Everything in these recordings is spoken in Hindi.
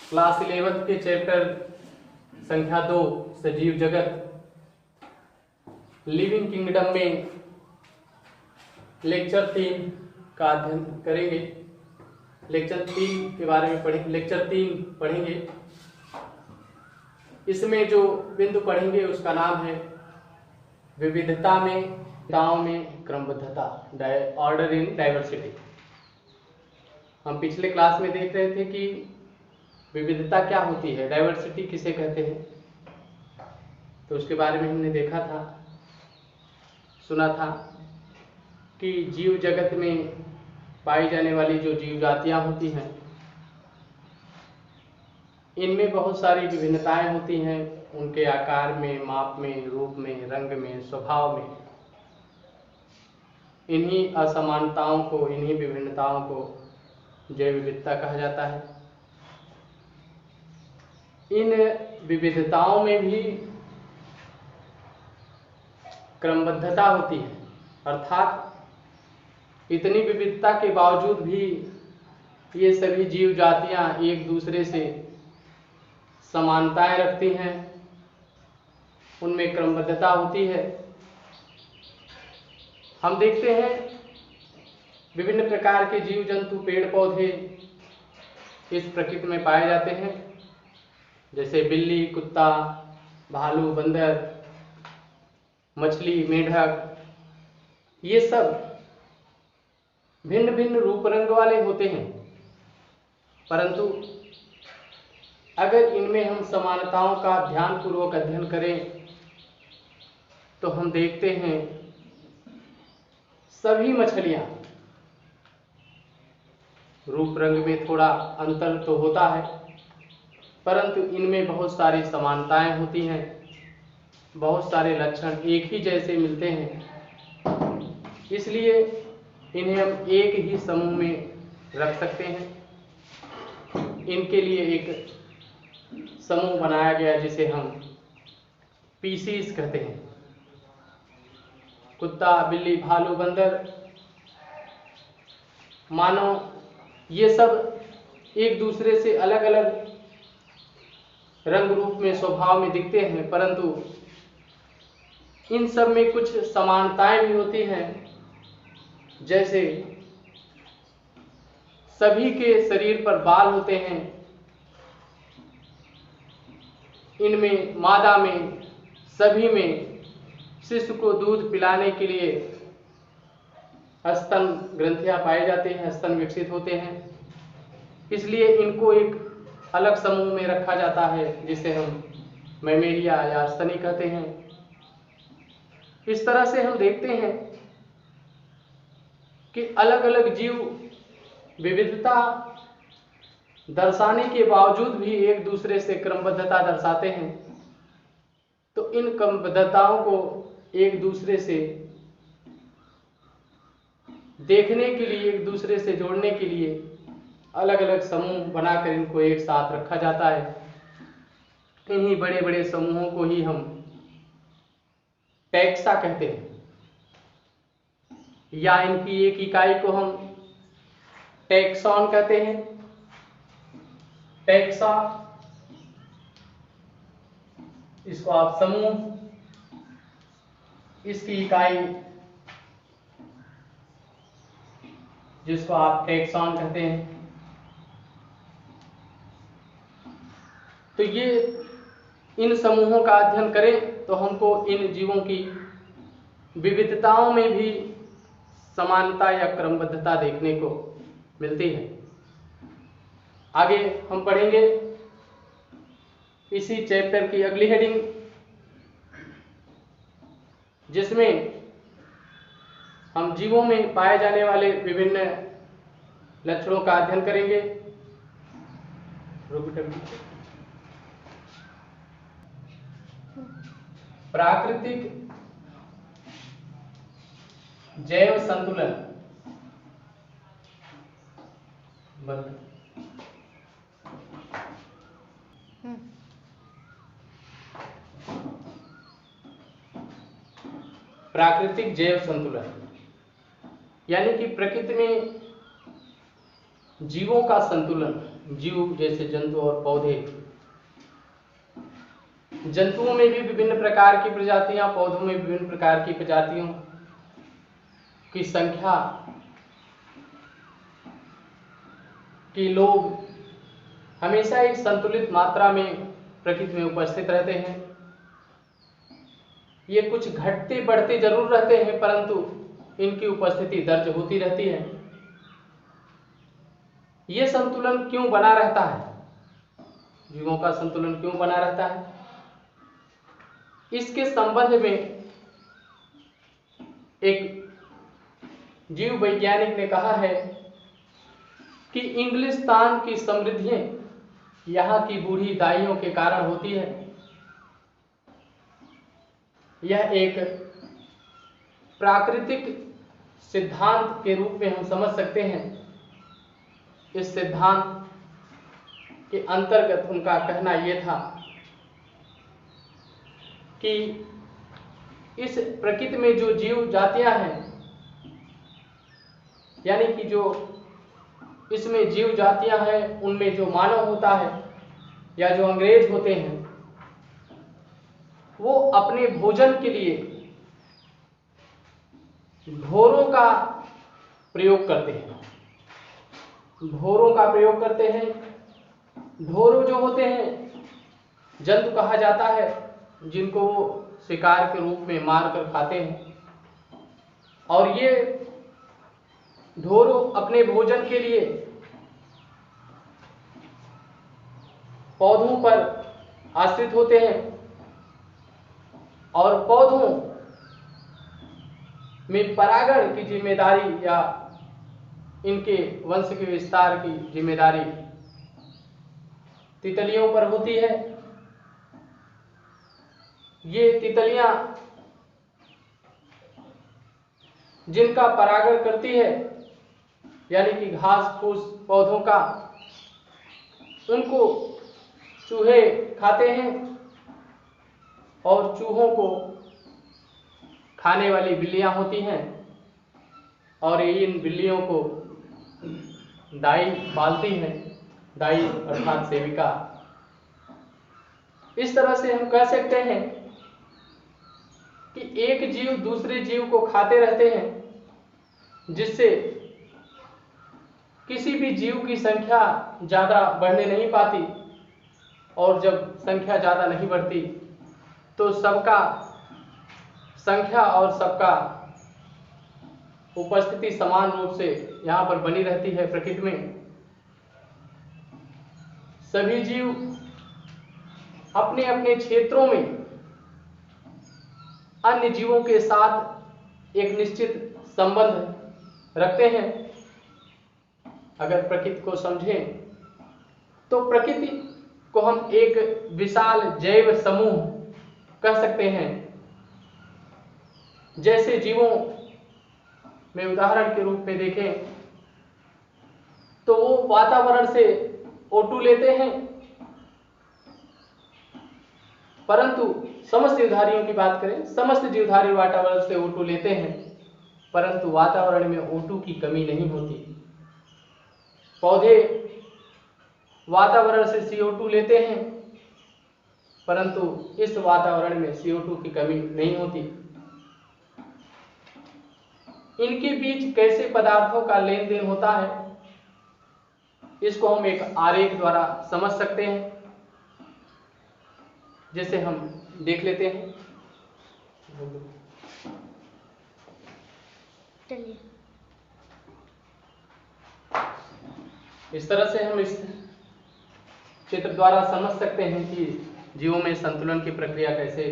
क्लास 11 के चैप्टर संख्या 2 सजीव जगत लिविंग किंगडम में लेक्चर 3 का अध्ययन करेंगे। लेक्चर 3 के बारे में लेक्चर 3 पढ़ेंगे। इसमें जो बिंदु पढ़ेंगे उसका नाम है विविधता में क्रमबद्धता, ऑर्डर इन डाइवर्सिटी। हम पिछले क्लास में देख रहे थे कि विविधता क्या होती है, डाइवर्सिटी किसे कहते हैं। तो उसके बारे में हमने देखा था, सुना था कि जीव जगत में पाई जाने वाली जो जीव जातियां होती हैं, इनमें बहुत सारी विभिन्नताएं होती हैं। उनके आकार में, माप में, रूप में, रंग में, स्वभाव में। इन्हीं असमानताओं को, इन्हीं विभिन्नताओं को जैव विविधता कहा जाता है। इन विविधताओं में भी क्रमबद्धता होती है, अर्थात इतनी विविधता के बावजूद भी ये सभी जीव जातियां एक दूसरे से समानताएं रखती हैं, उनमें क्रमबद्धता होती है। हम देखते हैं विभिन्न प्रकार के जीव जंतु, पेड़ पौधे इस प्रकृति में पाए जाते हैं, जैसे बिल्ली, कुत्ता, भालू, बंदर, मछली, मेढक। ये सब भिन्न भिन्न रूप रंग वाले होते हैं, परंतु अगर इनमें हम समानताओं का ध्यानपूर्वक अध्ययन करें तो हम देखते हैं सभी मछलियां, रूप रंग में थोड़ा अंतर तो होता है, परंतु इनमें बहुत सारी समानताएं होती हैं, बहुत सारे लक्षण एक ही जैसे मिलते हैं। इसलिए इन्हें हम एक ही समूह में रख सकते हैं। इनके लिए एक समूह बनाया गया जिसे हम पीसीज कहते हैं। कुत्ता, बिल्ली, भालू, बंदर, मानव, ये सब एक दूसरे से अलग अलग रंग रूप में, स्वभाव में दिखते हैं, परंतु इन सब में कुछ समानताएं भी होती हैं। जैसे सभी के शरीर पर बाल होते हैं, इनमें मादा में सभी में शिशु को दूध पिलाने के लिए स्तन ग्रंथियां पाए जाते हैं, स्तन विकसित होते हैं। इसलिए इनको एक अलग समूह में रखा जाता है जिसे हम मैमेलिया या स्तनी कहते हैं। इस तरह से हम देखते हैं कि अलग अलग जीव विविधता दर्शाने के बावजूद भी एक दूसरे से क्रमबद्धता दर्शाते हैं। तो इन क्रमबद्धताओं को एक दूसरे से देखने के लिए, एक दूसरे से जोड़ने के लिए अलग अलग समूह बनाकर इनको एक साथ रखा जाता है। इन्हीं बड़े बड़े समूहों को ही हम टैक्सा कहते हैं, या इनकी एक इकाई को हम टैक्सॉन कहते हैं। टैक्सा, इसको आप समूह, इसकी इकाई जिसको आप टैक्सॉन कहते हैं। तो ये इन समूहों का अध्ययन करें तो हमको इन जीवों की विविधताओं में भी समानता या क्रमबद्धता देखने को मिलती है। आगे हम पढ़ेंगे इसी चैप्टर की अगली हेडिंग, जिसमें हम जीवों में पाए जाने वाले विभिन्न लक्षणों का अध्ययन करेंगे। प्राकृतिक जैव संतुलन। प्राकृतिक जैव संतुलन यानी कि प्रकृति में जीवों का संतुलन। जीव जैसे जंतु और पौधे। जंतुओं में भी विभिन्न प्रकार की प्रजातियां, पौधों में विभिन्न प्रकार की प्रजातियों की संख्या कि लोग हमेशा एक संतुलित मात्रा में प्रकृति में उपस्थित रहते हैं। ये कुछ घटते बढ़ते जरूर रहते हैं, परंतु इनकी उपस्थिति दर्ज होती रहती है। ये संतुलन क्यों बना रहता है? जीवों का संतुलन क्यों बना रहता है? इसके संबंध में एक जीव वैज्ञानिक ने कहा है कि इंग्लिस्तान की समृद्धियां यहाँ की बूढ़ी दाइयों के कारण होती है। यह एक प्राकृतिक सिद्धांत के रूप में हम समझ सकते हैं। इस सिद्धांत के अंतर्गत उनका कहना यह था कि इस प्रकृति में जो जीव जातियां हैं, यानी कि जो इसमें जीव जातियां हैं, उनमें जो मानव होता है या जो अंग्रेज होते हैं, वो अपने भोजन के लिए ढोरों का प्रयोग करते हैं। ढोरों का प्रयोग करते हैं। ढोरों जो होते हैं, जंतु कहा जाता है, जिनको वो शिकार के रूप में मार कर खाते हैं। और ये ढोरों अपने भोजन के लिए पौधों पर आश्रित होते हैं और पौधों में परागण की जिम्मेदारी या इनके वंश के विस्तार की जिम्मेदारी तितलियों पर होती है। ये तितलियां जिनका परागण करती है, यानी कि घास फूस पौधों का, उनको चूहे खाते हैं और चूहों को खाने वाली बिल्लियां होती हैं और इन बिल्लियों को दाई पालती हैं। दाई अर्थात सेविका। इस तरह से हम कह सकते हैं कि एक जीव दूसरे जीव को खाते रहते हैं, जिससे किसी भी जीव की संख्या ज्यादा बढ़ने नहीं पाती। और जब संख्या ज्यादा नहीं बढ़ती तो सबका संख्या और सबका उपस्थिति समान रूप से यहाँ पर बनी रहती है। प्रकृति में सभी जीव अपने अपने क्षेत्रों में अन्य जीवों के साथ एक निश्चित संबंध रखते हैं। अगर प्रकृति को समझें तो प्रकृति को हम एक विशाल जैव समूह कह सकते हैं। जैसे जीवों में उदाहरण के रूप में देखें तो वो वातावरण से O2 लेते हैं, परंतु समस्त जीवधारियों की बात करें, समस्त जीवधारी वातावरण से O2 लेते हैं, परंतु वातावरण में O2 की कमी नहीं होती। पौधे वातावरण से CO2 लेते हैं, परंतु इस वातावरण में CO2 की कमी नहीं होती। इनके बीच कैसे पदार्थों का लेन देन होता है, इसको हम एक आरेख द्वारा समझ सकते हैं, जिसे हम देख लेते हैं। चलिए, इस तरह से हम इस चित्र द्वारा समझ सकते हैं कि जीवों में संतुलन की प्रक्रिया कैसे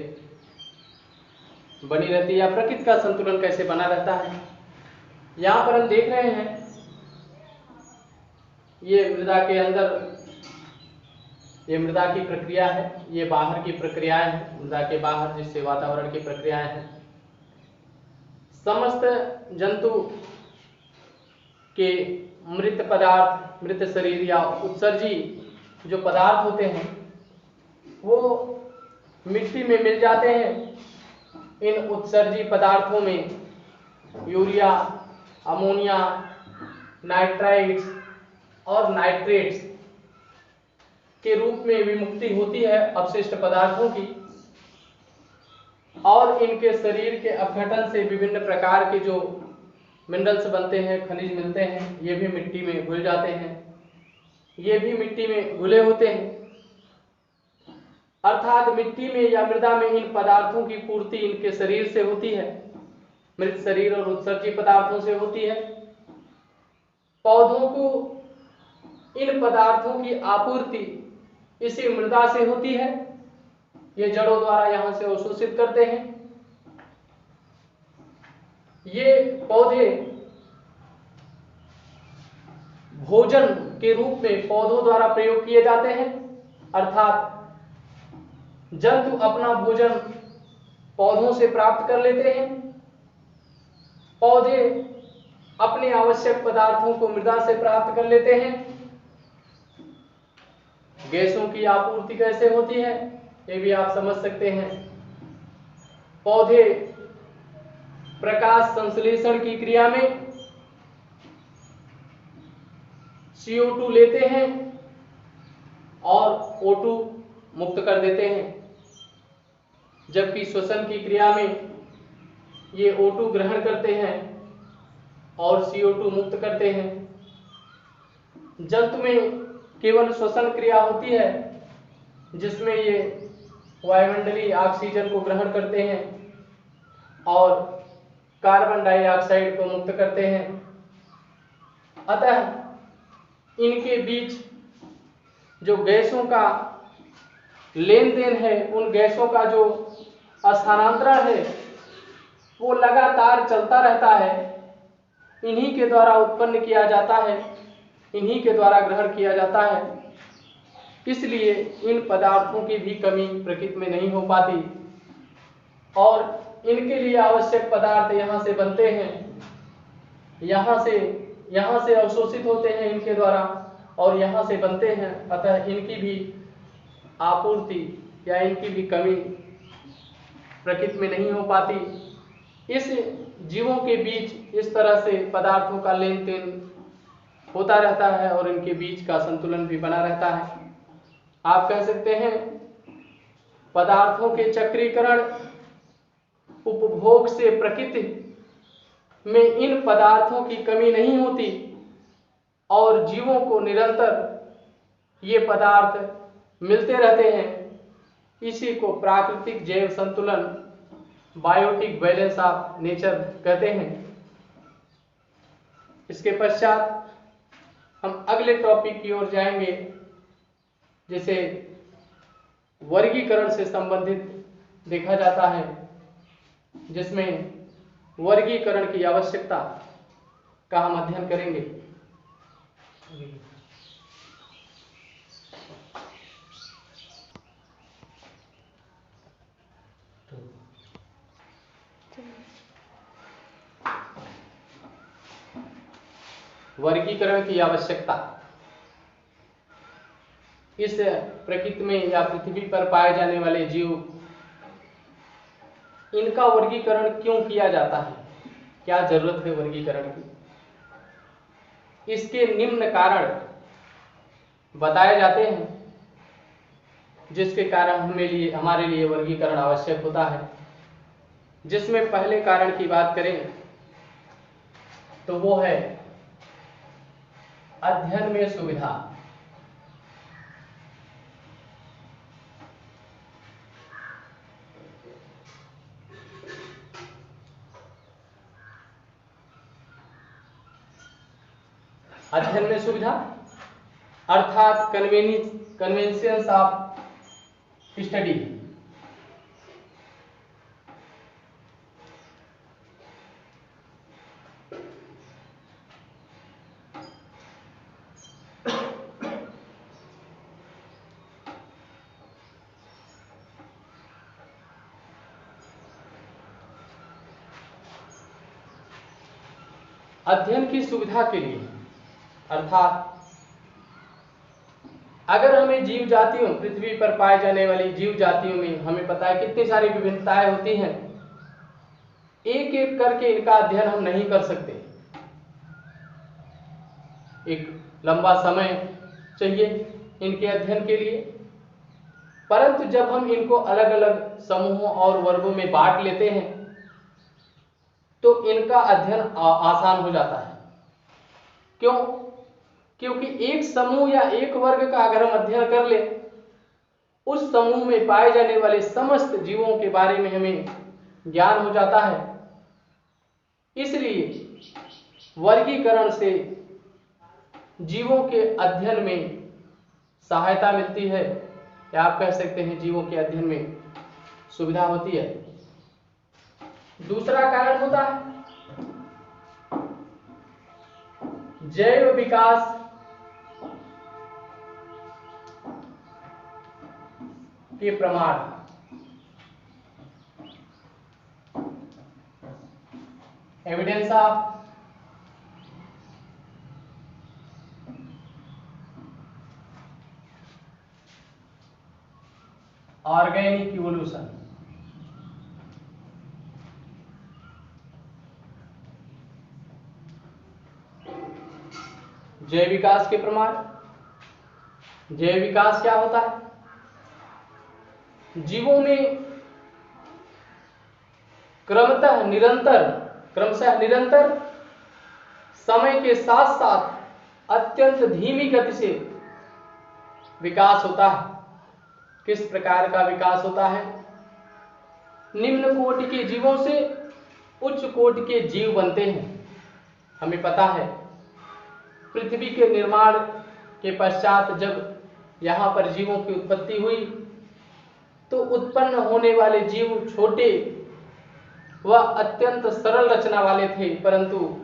बनी रहती है या प्रकृति का संतुलन कैसे बना रहता है। यहाँ पर हम देख रहे हैं, ये मृदा के अंदर ये मृदा की प्रक्रिया है, ये बाहर की प्रक्रियाएं हैं, मृदा के बाहर जिससे वातावरण की प्रक्रियाएं हैं। समस्त जंतु के मृत पदार्थ, मृत शरीर या उत्सर्जी जो पदार्थ होते हैं वो मिट्टी में मिल जाते हैं। इन उत्सर्जी पदार्थों में यूरिया, अमोनिया, नाइट्राइट्स और नाइट्रेट्स के रूप में विमुक्ति होती है अपशिष्ट पदार्थों की, और इनके शरीर के अपघटन से विभिन्न प्रकार के जो मिनरल्स बनते हैं, खनिज मिलते हैं, ये भी मिट्टी में घुल जाते हैं, ये भी मिट्टी में घुले होते हैं। अर्थात मिट्टी में या मृदा में इन पदार्थों की पूर्ति इनके शरीर से होती है, मृत शरीर और उत्सर्जी पदार्थों से होती है। पौधों को इन पदार्थों की आपूर्ति इसी मृदा से होती है, ये जड़ों द्वारा यहां से अवशोषित करते हैं। ये पौधे भोजन के रूप में पौधों द्वारा प्रयोग किए जाते हैं, अर्थात जंतु अपना भोजन पौधों से प्राप्त कर लेते हैं, पौधे अपने आवश्यक पदार्थों को मृदा से प्राप्त कर लेते हैं। गैसों की आपूर्ति कैसे होती है ये भी आप समझ सकते हैं। पौधे प्रकाश संश्लेषण की क्रिया में CO2 लेते हैं और O2 मुक्त कर देते हैं, जबकि श्वसन की क्रिया में ये O2 ग्रहण करते हैं और CO2 मुक्त करते हैं। जंतु में केवल श्वसन क्रिया होती है, जिसमें ये वायुमंडलीय ऑक्सीजन को ग्रहण करते हैं और कार्बन डाइऑक्साइड को मुक्त करते हैं। अतः इनके बीच जो गैसों का लेन देन है, उन गैसों का जो स्थानांतरण है वो लगातार चलता रहता है, इन्हीं के द्वारा उत्पन्न किया जाता है, इन्हीं के द्वारा ग्रहण किया जाता है। इसलिए इन पदार्थों की भी कमी प्रकृति में नहीं हो पाती और इनके लिए आवश्यक पदार्थ यहाँ से बनते हैं, यहाँ से अवशोषित होते हैं इनके द्वारा और यहाँ से बनते हैं। अतः इनकी भी आपूर्ति या इनकी भी कमी प्रकृति में नहीं हो पाती। इस जीवों के बीच इस तरह से पदार्थों का लेन देन होता रहता है और इनके बीच का संतुलन भी बना रहता है। आप कह सकते हैं पदार्थों के चक्रीकरण उपभोग से प्रकृति में इन पदार्थों की कमी नहीं होती और जीवों को निरंतर ये पदार्थ मिलते रहते हैं। इसी को प्राकृतिक जैव संतुलन, बायोटिक बैलेंस ऑफ नेचर कहते हैं। इसके पश्चात हम अगले टॉपिक की ओर जाएंगे, जिसे वर्गीकरण से संबंधित देखा जाता है, जिसमें वर्गीकरण की आवश्यकता का हम अध्ययन करेंगे। वर्गीकरण की आवश्यकता। इस प्रकृति में या पृथ्वी पर पाए जाने वाले जीव, इनका वर्गीकरण क्यों किया जाता है, क्या जरूरत है वर्गीकरण की? इसके निम्न कारण बताए जाते हैं, जिसके कारण हमारे लिए वर्गीकरण आवश्यक होता है। जिसमें पहले कारण की बात करें तो वो है अध्ययन में सुविधा। अध्ययन में सुविधा अर्थात कन्वेंशंस ऑफ स्टडी। अध्ययन की सुविधा के लिए, अर्थात अगर हमें जीव जातियों, पृथ्वी पर पाए जाने वाली जीव जातियों में हमें पता है कितनी सारी विभिन्नताएं होती हैं, एक एक करके इनका अध्ययन हम नहीं कर सकते, एक लंबा समय चाहिए। इनके अध्ययन के लिए, परंतु जब हम इनको अलग अलग समूहों और वर्गों में बांट लेते हैं तो इनका अध्ययन आसान हो जाता है। क्यों? क्योंकि एक समूह या एक वर्ग का अगर हम अध्ययन कर लें, उस समूह में पाए जाने वाले समस्त जीवों के बारे में हमें ज्ञान हो जाता है। इसलिए वर्गीकरण से जीवों के अध्ययन में सहायता मिलती है, या आप कह सकते हैं जीवों के अध्ययन में सुविधा होती है। दूसरा कारण होता है जैव विकास के प्रमाण। Evidence of organic evolution. जैव विकास के प्रमाण। जैव विकास क्या होता है? जीवों में क्रमशः निरंतर समय के साथ साथ अत्यंत धीमी गति से विकास होता है। किस प्रकार का विकास होता है? निम्न कोटि के जीवों से उच्च कोटि के जीव बनते हैं। हमें पता है पृथ्वी के निर्माण के पश्चात जब यहाँ पर जीवों की उत्पत्ति हुई तो उत्पन्न होने वाले जीव छोटे व अत्यंत सरल रचना वाले थे, परंतु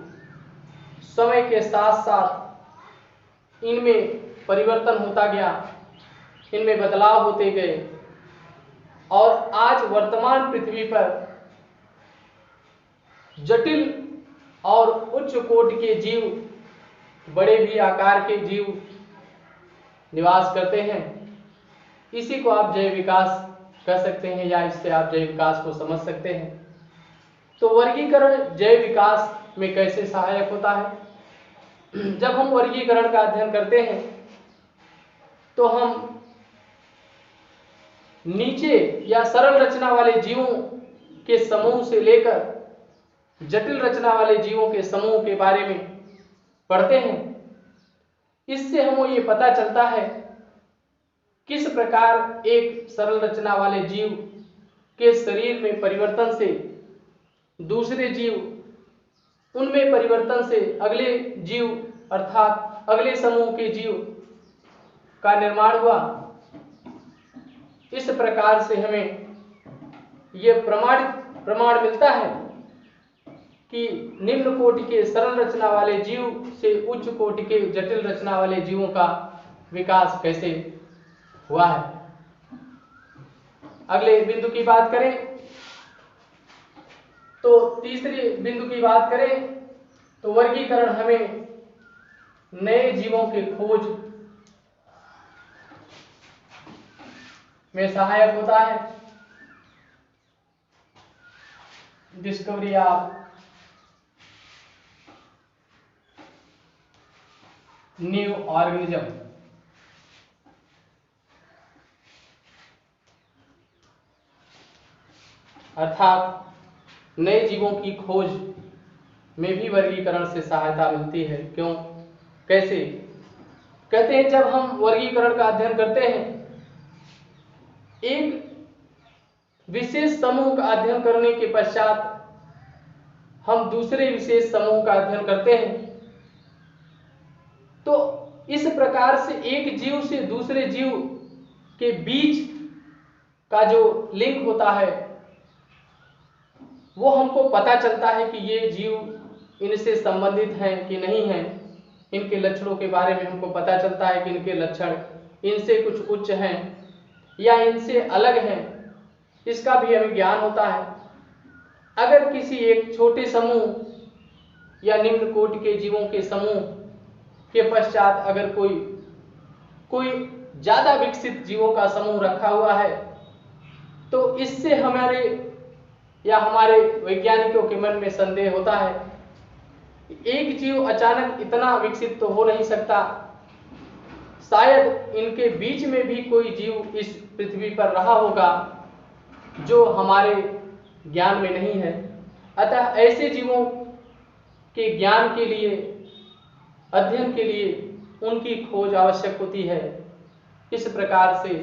समय के साथ साथ इनमें परिवर्तन होता गया, इनमें बदलाव होते गए और आज वर्तमान पृथ्वी पर जटिल और उच्च कोटि के जीव, बड़े भी आकार के जीव निवास करते हैं। इसी को आप जैव विकास कह सकते हैं, या इससे आप जैव विकास को समझ सकते हैं। तो वर्गीकरण जैव विकास में कैसे सहायक होता है? जब हम वर्गीकरण का अध्ययन करते हैं तो हम नीचे या सरल रचना वाले जीवों के समूह से लेकर जटिल रचना वाले जीवों के समूह के बारे में पढ़ते हैं। इससे हमें ये पता चलता है किस प्रकार एक सरल रचना वाले जीव के शरीर में परिवर्तन से दूसरे जीव, उनमें परिवर्तन से अगले जीव अर्थात अगले समूह के जीव का निर्माण हुआ। इस प्रकार से हमें यह प्रमाण मिलता है कि निम्न कोटि के सरल रचना वाले जीव से उच्च कोटि के जटिल रचना वाले जीवों का विकास कैसे हुआ है। अगले बिंदु की बात करें तो तीसरे बिंदु की बात करें तो वर्गीकरण हमें नए जीवों के खोज में सहायक होता है। Discovery of new organism. अर्थात नए जीवों की खोज में भी वर्गीकरण से सहायता मिलती है। क्यों? कैसे? कहते हैं जब हम वर्गीकरण का अध्ययन करते हैं, एक विशेष समूह का अध्ययन करने के पश्चात हम दूसरे विशेष समूह का अध्ययन करते हैं, तो इस प्रकार से एक जीव से दूसरे जीव के बीच का जो लिंक होता है वो हमको पता चलता है कि ये जीव इनसे संबंधित हैं कि नहीं हैं। इनके लक्षणों के बारे में हमको पता चलता है कि इनके लक्षण इनसे कुछ उच्च हैं या इनसे अलग हैं, इसका भी हमें ज्ञान होता है। अगर किसी एक छोटे समूह या निम्न कोटि के जीवों के समूह के पश्चात अगर कोई ज्यादा विकसित जीवों का समूह रखा हुआ है, तो इससे हमारे वैज्ञानिकों के मन में संदेह होता है। एक जीव अचानक इतना विकसित तो हो नहीं सकता, शायद इनके बीच में भी कोई जीव इस पृथ्वी पर रहा होगा जो हमारे ज्ञान में नहीं है। अतः ऐसे जीवों के ज्ञान के लिए, अध्ययन के लिए उनकी खोज आवश्यक होती है। इस प्रकार से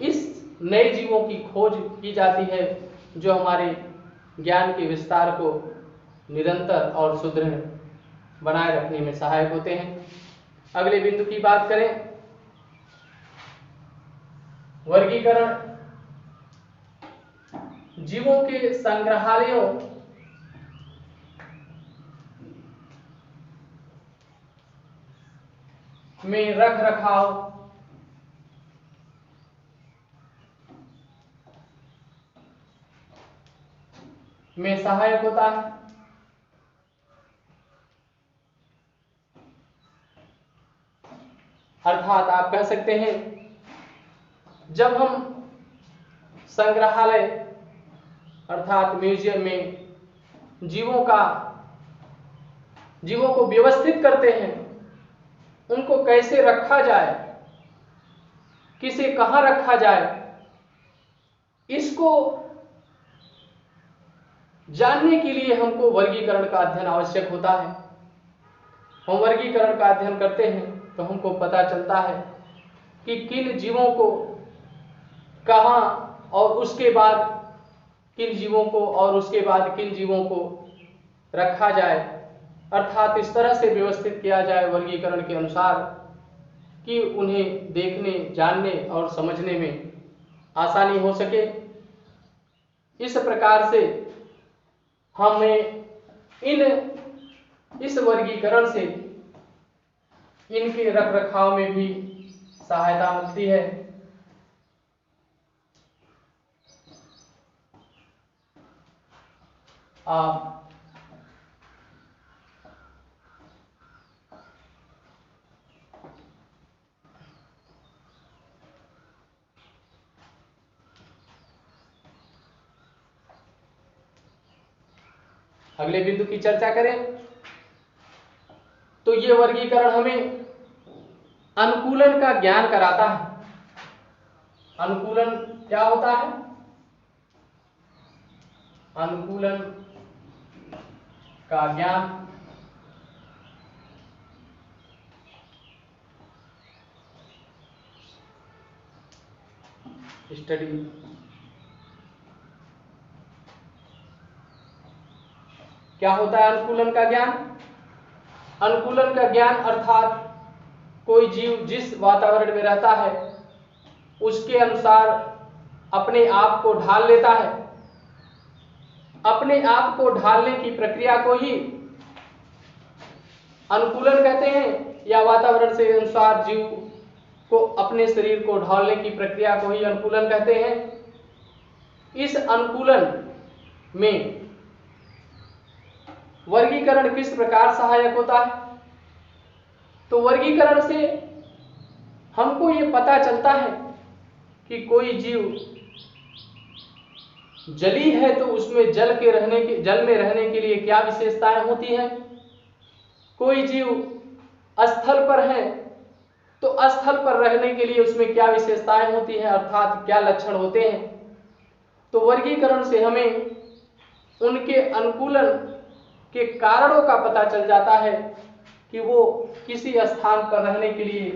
इस नए जीवों की खोज की जाती है जो हमारे ज्ञान के विस्तार को निरंतर और सुदृढ़ बनाए रखने में सहायक होते हैं। अगले बिंदु की बात करें, वर्गीकरण। जीवों के संग्रहालयों में रख रखाव में सहायक होता है। अर्थात आप कह सकते हैं, जब हम संग्रहालय अर्थात म्यूजियम में जीवों को व्यवस्थित करते हैं, उनको कैसे रखा जाए, किसे कहां रखा जाए, इसको जानने के लिए हमको वर्गीकरण का अध्ययन आवश्यक होता है। हम वर्गीकरण का अध्ययन करते हैं तो हमको पता चलता है कि किन जीवों को कहां और उसके बाद किन जीवों को और उसके बाद किन जीवों को रखा जाए। अर्थात इस तरह से व्यवस्थित किया जाए वर्गीकरण के अनुसार कि उन्हें देखने, जानने और समझने में आसानी हो सके। इस प्रकार से हमें इस वर्गीकरण से इनके रख रखाव में भी सहायता मिलती है। अगले बिंदु की चर्चा करें तो ये वर्गीकरण हमें अनुकूलन का ज्ञान कराता है। अनुकूलन क्या होता है? अनुकूलन का ज्ञान स्टडी क्या होता है अनुकूलन का ज्ञान? अनुकूलन का ज्ञान अर्थात कोई जीव जिस वातावरण में रहता है उसके अनुसार अपने आप को ढाल लेता है। अपने आप को ढालने की प्रक्रिया को ही अनुकूलन कहते हैं, या वातावरण से अनुसार जीव को अपने शरीर को ढालने की प्रक्रिया को ही अनुकूलन कहते हैं। इस अनुकूलन में वर्गीकरण किस प्रकार सहायक होता है? तो वर्गीकरण से हमको ये पता चलता है कि कोई जीव जली है तो उसमें जल में रहने के लिए क्या विशेषताएं होती हैं। कोई जीव स्थल पर है तो स्थल पर रहने के लिए उसमें क्या विशेषताएं होती हैं, अर्थात क्या लक्षण होते हैं। तो वर्गीकरण से हमें उनके अनुकूलन के कारणों का पता चल जाता है कि वो किसी स्थान पर रहने के लिए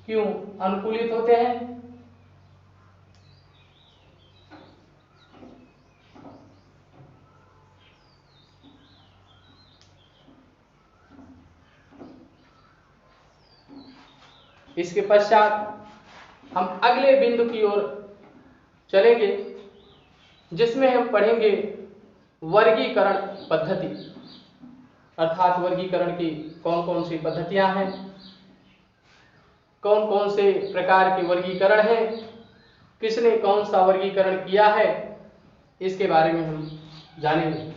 क्यों अनुकूलित होते हैं। इसके पश्चात हम अगले बिंदु की ओर चलेंगे जिसमें हम पढ़ेंगे वर्गीकरण पद्धति, अर्थात वर्गीकरण की कौन कौन सी पद्धतियां हैं, कौन कौन से प्रकार के वर्गीकरण हैं, किसने कौन सा वर्गीकरण किया है, इसके बारे में हम जानेंगे।